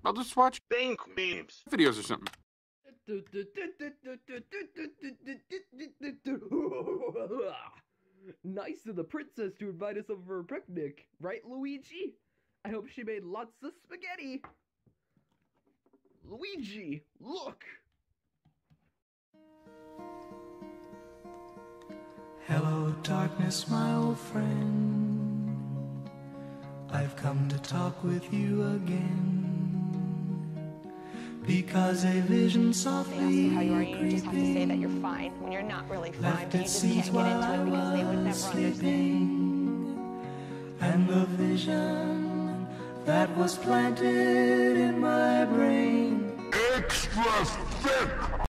I'll just watch bank memes. videos or something. Nice of the princess to invite us over for a picnic, right, Luigi? I hope she made lots of spaghetti. Luigi, look! Hello, darkness, my old friend. I've come to talk with you again. Because a vision softly They ask you how you are, you just have to say that you're fine when you're not really fine, but you just can't get into it because they would never understand. And the vision that was planted in my brain Extra thick.